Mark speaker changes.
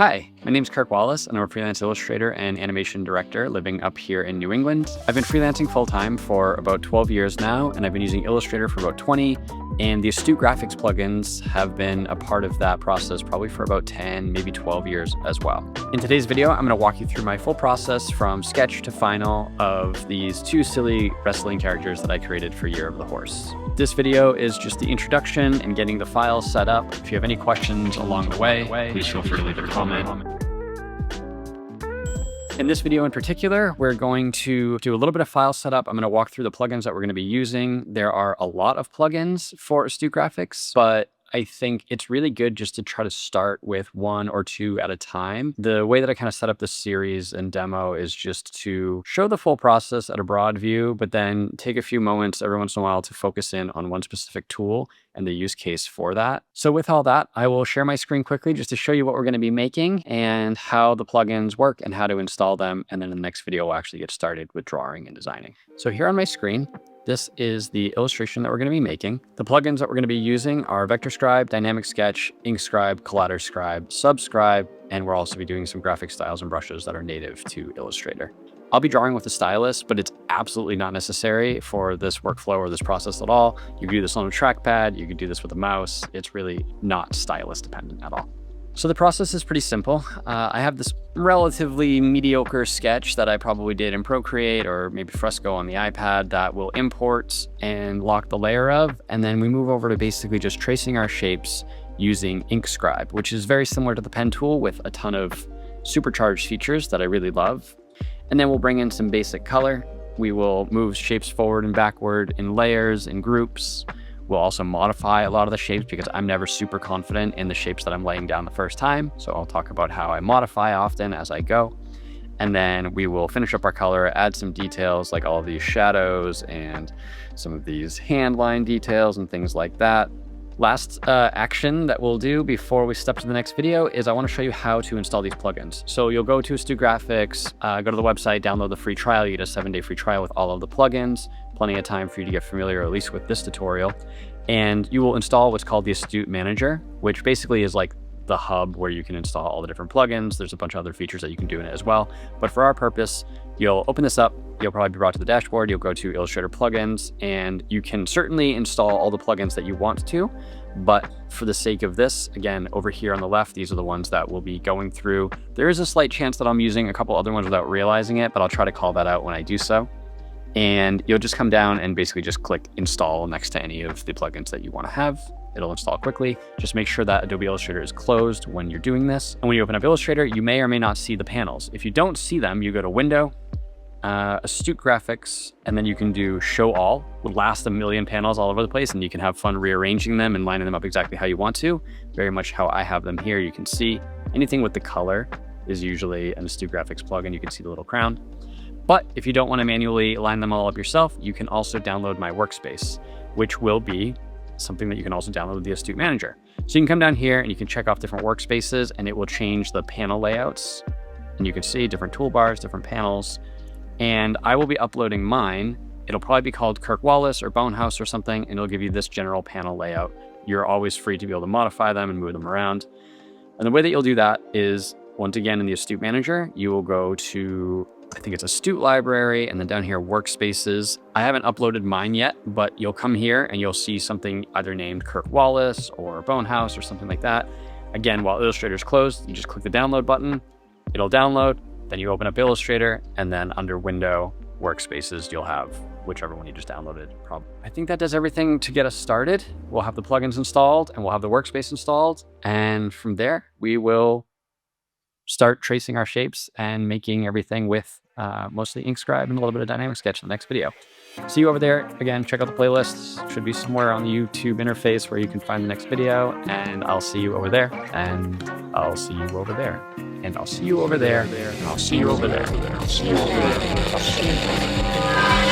Speaker 1: Hi, my name's Kirk Wallace, and I'm a freelance illustrator and animation director living up here in New England. I've been freelancing full-time for about 12 years now, and I've been using Illustrator for about 20, and the Astute Graphics plugins have been a part of that process probably for about 10, maybe 12 years as well. In today's video, I'm going to walk you through my full process from sketch to final of these two silly wrestling characters that I created for Year of the Horse. This video is just the introduction and getting the files set up. If you have any questions along the way, please feel free to leave a comment. In this video in particular, we're going to do a little bit of file setup. I'm going to walk through the plugins that we're going to be using. There are a lot of plugins for Astute Graphics, but I think it's really good just to try to start with one or two at a time. The way that I kind of set up this series and demo is just to show the full process at a broad view, but then take a few moments every once in a while to focus in on one specific tool and the use case for that. So with all that, I will share my screen quickly just to show you what we're going to be making and how the plugins work and how to install them. And then in the next video, we'll actually get started with drawing and designing. So here on my screen, this is the illustration that we're going to be making. The plugins that we're going to be using are Vector Scribe, Dynamic Sketch, Ink Scribe, Collider Scribe, Subscribe, and we'll also be doing some graphic styles and brushes that are native to Illustrator. I'll be drawing with a stylus, but it's absolutely not necessary for this workflow or this process at all. You can do this on a trackpad, you can do this with a mouse. It's really not stylus dependent at all. So the process is pretty simple. I have this relatively mediocre sketch that I probably did in Procreate or maybe Fresco on the iPad that we'll import and lock the layer of. And then we move over to basically just tracing our shapes using Ink Scribe, which is very similar to the pen tool with a ton of supercharged features that I really love. And then we'll bring in some basic color. We will move shapes forward and backward in layers and groups. We'll also modify a lot of the shapes because I'm never super confident in the shapes that I'm laying down the first time. So I'll talk about how I modify often as I go. And then we will finish up our color, add some details like all of these shadows and some of these hand line details and things like that. Last action that we'll do before we step to the next video is I want to show you how to install these plugins. So you'll go to Astute Graphics, go to the website, download the free trial. You get a 7-day free trial with all of the plugins. Plenty of time for you to get familiar, at least with this tutorial. And you will install what's called the Astute Manager, which basically is like the hub where you can install all the different plugins. There's a bunch of other features that you can do in it as well. But for our purpose, you'll open this up. You'll probably be brought to the dashboard. You'll go to Illustrator plugins, and you can certainly install all the plugins that you want to. But for the sake of this, again, over here on the left, these are the ones that we'll be going through. There is a slight chance that I'm using a couple other ones without realizing it, but I'll try to call that out when I do so. And you'll just come down and basically just click install next to any of the plugins that you want to have. It'll install quickly. Just make sure that Adobe Illustrator is closed when you're doing this. And when you open up Illustrator, you may or may not see the panels. If you don't see them, you go to Window, Astute Graphics, and then you can do Show All. Would last a million panels all over the place, and you can have fun rearranging them and lining them up exactly how you want to. Very much how I have them here. You can see anything with the color is usually an Astute Graphics plugin. You can see the little crown. But if you don't want to manually line them all up yourself, you can also download my Workspace, which will be something that you can also download with the Astute Manager. So you can come down here and you can check off different workspaces, and it will change the panel layouts. And you can see different toolbars, different panels. And I will be uploading mine. It'll probably be called Kirk Wallace or Bone Haus or something, and it'll give you this general panel layout. You're always free to be able to modify them and move them around. And the way that you'll do that is, once again, in the Astute Manager, you will go to, I think it's Astute Library, and then down here, Workspaces. I haven't uploaded mine yet, but you'll come here and you'll see something either named Kirk Wallace or Bone Haus or something like that. Again, while Illustrator's closed, you just click the download button. It'll download, then you open up Illustrator, and then under Window, Workspaces, you'll have whichever one you just downloaded. I think that does everything to get us started. We'll have the plugins installed, and we'll have the Workspace installed. And from there, we will start tracing our shapes and making everything with mostly Ink Scribe and a little bit of Dynamic Sketch in the next video. See you over there. Again, check out the playlists. Should be somewhere on the YouTube interface where you can find the next video. And I'll see you over there. And I'll see you over there. And I'll see you over there. And I'll see you over there. I'll see you over there. I'll see you over there.